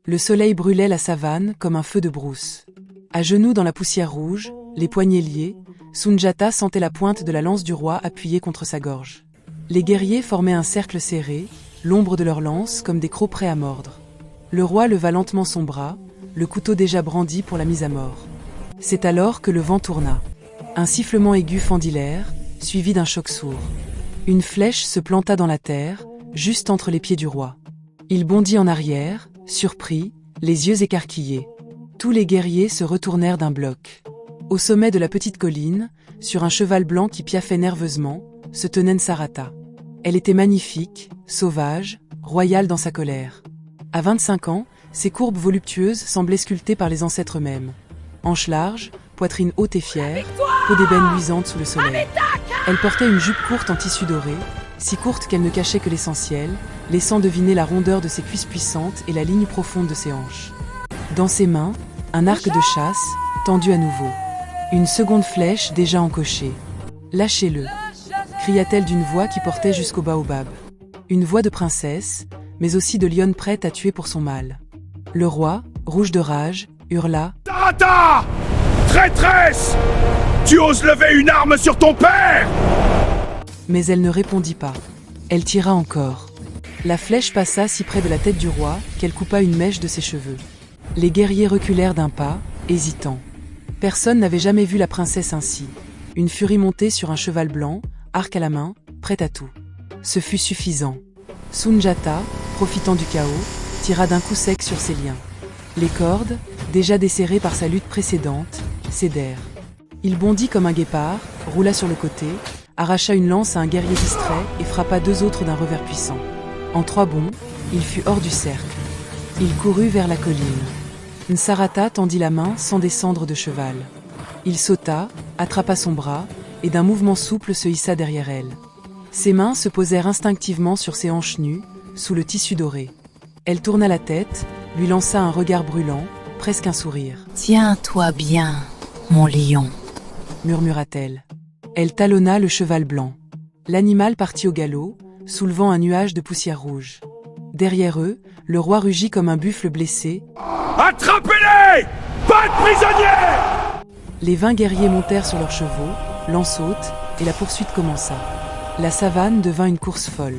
Le soleil brûlait la savane comme un feu de brousse. À genoux dans la poussière rouge, les poignets liés, Sunjata sentait la pointe de la lance du roi appuyée contre sa gorge. Les guerriers formaient un cercle serré, l'ombre de leurs lances comme des crocs prêts à mordre. Le roi leva lentement son bras, le couteau déjà brandi pour la mise à mort. C'est alors que le vent tourna. Un sifflement aigu fendit l'air, suivi d'un choc sourd. Une flèche se planta dans la terre, juste entre les pieds du roi. Il bondit en arrière, surpris, les yeux écarquillés. Tous les guerriers se retournèrent d'un bloc. Au sommet de la petite colline, sur un cheval blanc qui piaffait nerveusement, se tenait Nsarata. Elle était magnifique, sauvage, royale dans sa colère. À 25 ans, ses courbes voluptueuses semblaient sculptées par les ancêtres eux-mêmes. Hanches larges, poitrine haute et fière, peau d'ébène luisante sous le soleil. Elle portait une jupe courte en tissu doré, si courte qu'elle ne cachait que l'essentiel, laissant deviner la rondeur de ses cuisses puissantes et la ligne profonde de ses hanches. Dans ses mains, un arc de chasse, tendu à nouveau. Une seconde flèche déjà encochée. « Lâchez-le !» cria-t-elle d'une voix qui portait jusqu'au baobab. Une voix de princesse, mais aussi de lionne prête à tuer pour son mâle. Le roi, rouge de rage, hurla « Nsarata! Traîtresse! Tu oses lever une arme sur ton père !» Mais elle ne répondit pas. Elle tira encore. La flèche passa si près de la tête du roi qu'elle coupa une mèche de ses cheveux. Les guerriers reculèrent d'un pas, hésitants. Personne n'avait jamais vu la princesse ainsi. Une furie montée sur un cheval blanc, arc à la main, prête à tout. Ce fut suffisant. Sunjata, profitant du chaos, tira d'un coup sec sur ses liens. Les cordes, déjà desserrées par sa lutte précédente, cédèrent. Il bondit comme un guépard, roula sur le côté, arracha une lance à un guerrier distrait et frappa deux autres d'un revers puissant. En 3 bonds, il fut hors du cercle. Il courut vers la colline. Nsarata tendit la main sans descendre de cheval. Il sauta, attrapa son bras, et d'un mouvement souple se hissa derrière elle. Ses mains se posèrent instinctivement sur ses hanches nues, sous le tissu doré. Elle tourna la tête, lui lança un regard brûlant, presque un sourire. « Tiens-toi bien, mon lion !» murmura-t-elle. Elle talonna le cheval blanc. L'animal partit au galop, soulevant un nuage de poussière rouge. Derrière eux, le roi rugit comme un buffle blessé. « Attrapez-les! Pas de prisonniers !» Les 20 guerriers montèrent sur leurs chevaux, lance haute, et la poursuite commença. La savane devint une course folle.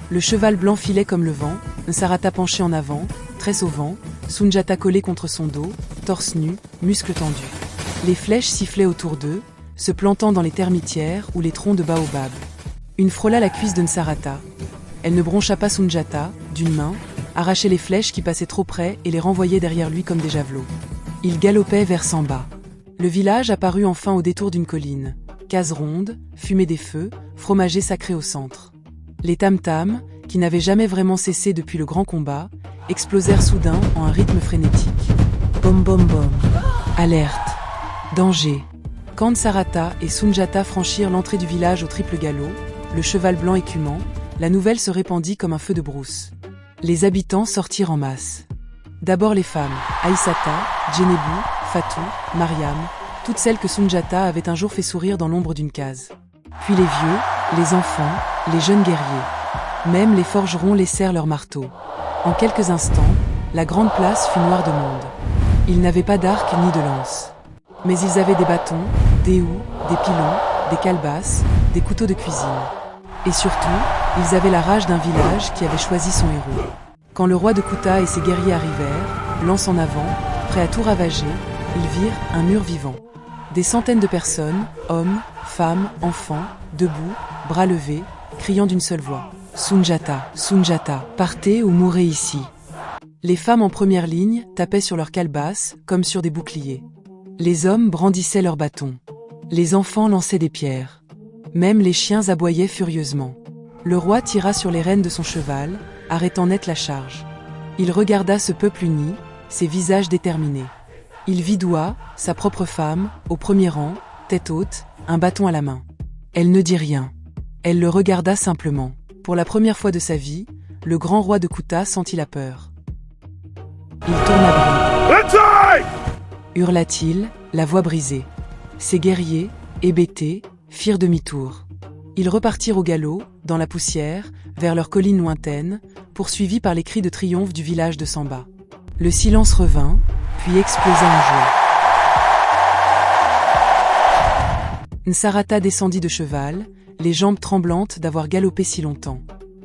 Le cheval blanc filait comme le vent, Nsarata penché en avant, tresse au vent, Sunjata collé contre son dos, torse nu, muscles tendus. Les flèches sifflaient autour d'eux, se plantant dans les termitières ou les troncs de baobab. Une frôla la cuisse de Nsarata. Elle ne broncha pas Sunjata, d'une main, arrachait les flèches qui passaient trop près et les renvoyait derrière lui comme des javelots. Il galopait vers Samba. Le village apparut enfin au détour d'une colline. Case ronde, fumée des feux, fromager sacré au centre. Les tam-tams, qui n'avaient jamais vraiment cessé depuis le grand combat, explosèrent soudain en un rythme frénétique. Bom bom bom. Alerte. Danger. Quand Nsarata et Sunjata franchirent l'entrée du village au triple galop, le cheval blanc écumant, la nouvelle se répandit comme un feu de brousse. Les habitants sortirent en masse. D'abord les femmes, Aïssata, Djenebou, Fatou, Mariam, toutes celles que Sunjata avait un jour fait sourire dans l'ombre d'une case. Puis les vieux, les enfants, les jeunes guerriers. Même les forgerons laissèrent leurs marteaux. En quelques instants, la grande place fut noire de monde. Ils n'avaient pas d'arc ni de lance. Mais ils avaient des bâtons, des houes, des pilons, des calebasses, des couteaux de cuisine. Et surtout, ils avaient la rage d'un village qui avait choisi son héros. Quand le roi de Kuta et ses guerriers arrivèrent, lance en avant, prêts à tout ravager, ils virent un mur vivant. Des centaines de personnes, hommes, femmes, enfants, debout, bras levés, criant d'une seule voix. « Sunjata, Sunjata, partez ou mourrez ici !» Les femmes en première ligne tapaient sur leurs calebasses comme sur des boucliers. Les hommes brandissaient leurs bâtons. Les enfants lançaient des pierres. Même les chiens aboyaient furieusement. Le roi tira sur les rênes de son cheval, arrêtant net la charge. Il regarda ce peuple uni, ses visages déterminés. Il vit Doua, sa propre femme, au premier rang, tête haute, un bâton à la main. Elle ne dit rien. Elle le regarda simplement. Pour la première fois de sa vie, le grand roi de Kuta sentit la peur. Il tourna bride. Hurla-t-il, la voix brisée. Ses guerriers, hébétés, firent demi-tour. Ils repartirent au galop, dans la poussière, vers leur colline lointaine, poursuivis par les cris de triomphe du village de Samba. Le silence revint, puis explosa en joie. Nsarata descendit de cheval, les jambes tremblantes d'avoir galopé si longtemps.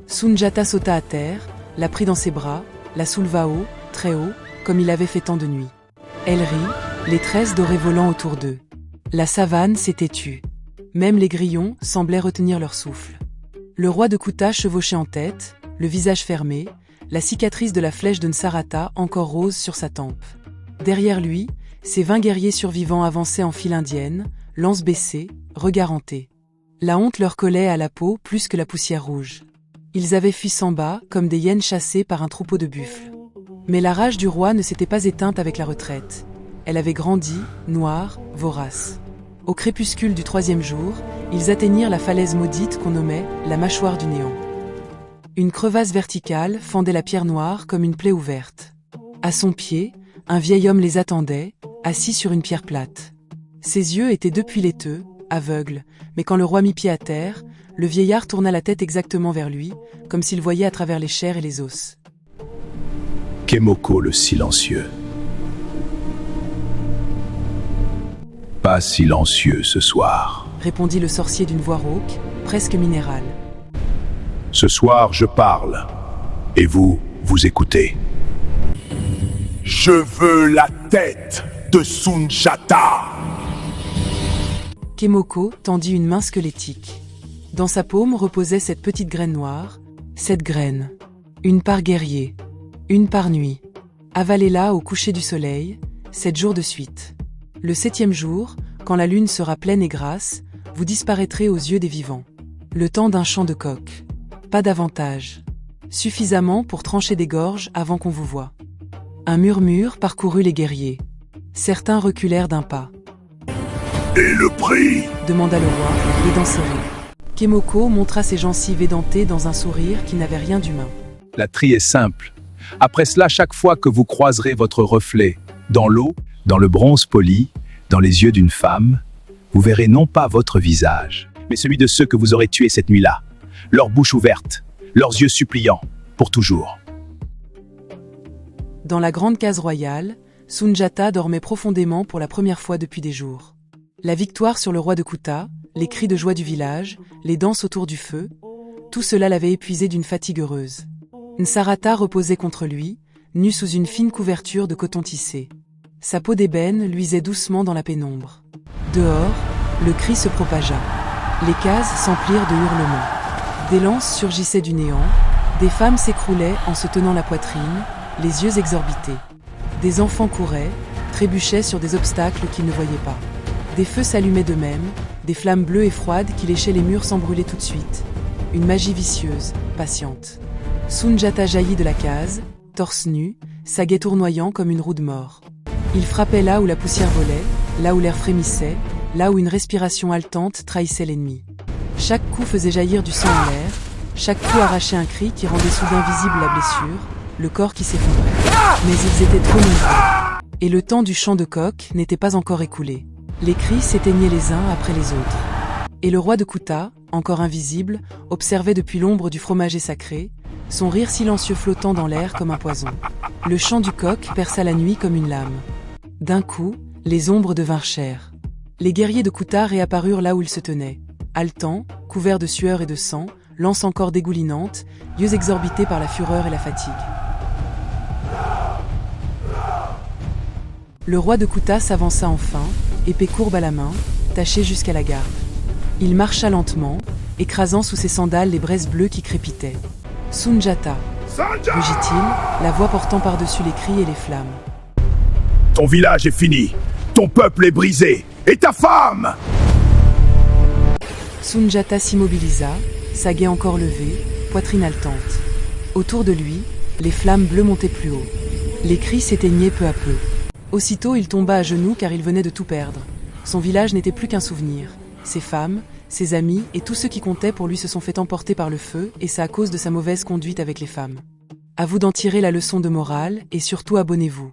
Sunjata sauta à terre, la prit dans ses bras, la souleva haut, très haut, comme il avait fait tant de nuit. Elle rit, les tresses dorées volant autour d'eux. La savane s'était tue. Même les grillons semblaient retenir leur souffle. Le roi de Kuta chevauchait en tête, le visage fermé, la cicatrice de la flèche de Nsarata encore rose sur sa tempe. Derrière lui, ses 20 guerriers survivants avançaient en file indienne, lance baissée, regard hanté. La honte leur collait à la peau plus que la poussière rouge. Ils avaient fui sans bas, comme des hyènes chassées par un troupeau de buffles. Mais la rage du roi ne s'était pas éteinte avec la retraite. Elle avait grandi, noire, vorace. Au crépuscule du 3e jour, ils atteignirent la falaise maudite qu'on nommait la mâchoire du néant. Une crevasse verticale fendait la pierre noire comme une plaie ouverte. À son pied, un vieil homme les attendait, assis sur une pierre plate. Ses yeux étaient depuis laiteux, aveugles, mais quand le roi mit pied à terre, le vieillard tourna la tête exactement vers lui, comme s'il voyait à travers les chairs et les os. Kemoko le silencieux. Pas silencieux ce soir. Répondit le sorcier d'une voix rauque, presque minérale. Ce soir, je parle. Et vous, vous écoutez. Je veux la tête de Sunjata. Kemoko tendit une main squelettique. Dans sa paume reposait cette petite graine noire, cette graine. Une par guerrier, une par nuit. Avalez-la au coucher du soleil, 7 jours de suite. Le 7e jour, quand la lune sera pleine et grasse, vous disparaîtrez aux yeux des vivants. Le temps d'un chant de coq. Pas davantage. Suffisamment pour trancher des gorges avant qu'on vous voie. Un murmure parcourut les guerriers. Certains reculèrent d'un pas. Et le prix? Demanda le roi, les dents serrées. Kemoko montra ses gencives édentées dans un sourire qui n'avait rien d'humain. La tri est simple. Après cela, chaque fois que vous croiserez votre reflet dans l'eau, dans le bronze poli, dans les yeux d'une femme, vous verrez non pas votre visage, mais celui de ceux que vous aurez tués cette nuit-là. Leur bouche ouverte, leurs yeux suppliants, pour toujours. Dans la grande case royale, Sunjata dormait profondément pour la première fois depuis des jours. La victoire sur le roi de Kuta, les cris de joie du village, les danses autour du feu, tout cela l'avait épuisé d'une fatigue heureuse. Nsarata reposait contre lui, nu sous une fine couverture de coton tissé. Sa peau d'ébène luisait doucement dans la pénombre. Dehors, le cri se propagea. Les cases s'emplirent de hurlements. Des lances surgissaient du néant, des femmes s'écroulaient en se tenant la poitrine, les yeux exorbités. Des enfants couraient, trébuchaient sur des obstacles qu'ils ne voyaient pas. Des feux s'allumaient d'eux-mêmes, des flammes bleues et froides qui léchaient les murs sans brûler tout de suite. Une magie vicieuse, patiente. Sunjata jaillit de la case, torse nu, sa gaie tournoyant comme une roue de mort. Il frappait là où la poussière volait, là où l'air frémissait, là où une respiration haletante trahissait l'ennemi. Chaque coup faisait jaillir du sang en l'air, chaque coup arrachait un cri qui rendait soudain visible la blessure, le corps qui s'effondrait. Mais ils étaient trop nombreux. Et le temps du chant de coq n'était pas encore écoulé. Les cris s'éteignaient les uns après les autres. Et le roi de Kuta, encore invisible, observait depuis l'ombre du fromager sacré, son rire silencieux flottant dans l'air comme un poison. Le chant du coq perça la nuit comme une lame. D'un coup, les ombres devinrent chères. Les guerriers de Kuta réapparurent là où ils se tenaient, haletants, couverts de sueur et de sang, lances encore dégoulinantes, yeux exorbités par la fureur et la fatigue. Le roi de Kuta s'avança enfin, épée courbe à la main, taché jusqu'à la garde. Il marcha lentement, écrasant sous ses sandales les braises bleues qui crépitaient. « Sunjata !» rugit-il, la voix portant par-dessus les cris et les flammes. Ton village est fini, ton peuple est brisé, et ta femme! Sunjata s'immobilisa, sa gaie encore levée, poitrine haletante. Autour de lui, les flammes bleues montaient plus haut. Les cris s'éteignaient peu à peu. Aussitôt, il tomba à genoux car il venait de tout perdre. Son village n'était plus qu'un souvenir. Ses femmes, ses amis et tous ceux qui comptaient pour lui se sont fait emporter par le feu, et c'est à cause de sa mauvaise conduite avec les femmes. À vous d'en tirer la leçon de morale, et surtout abonnez-vous.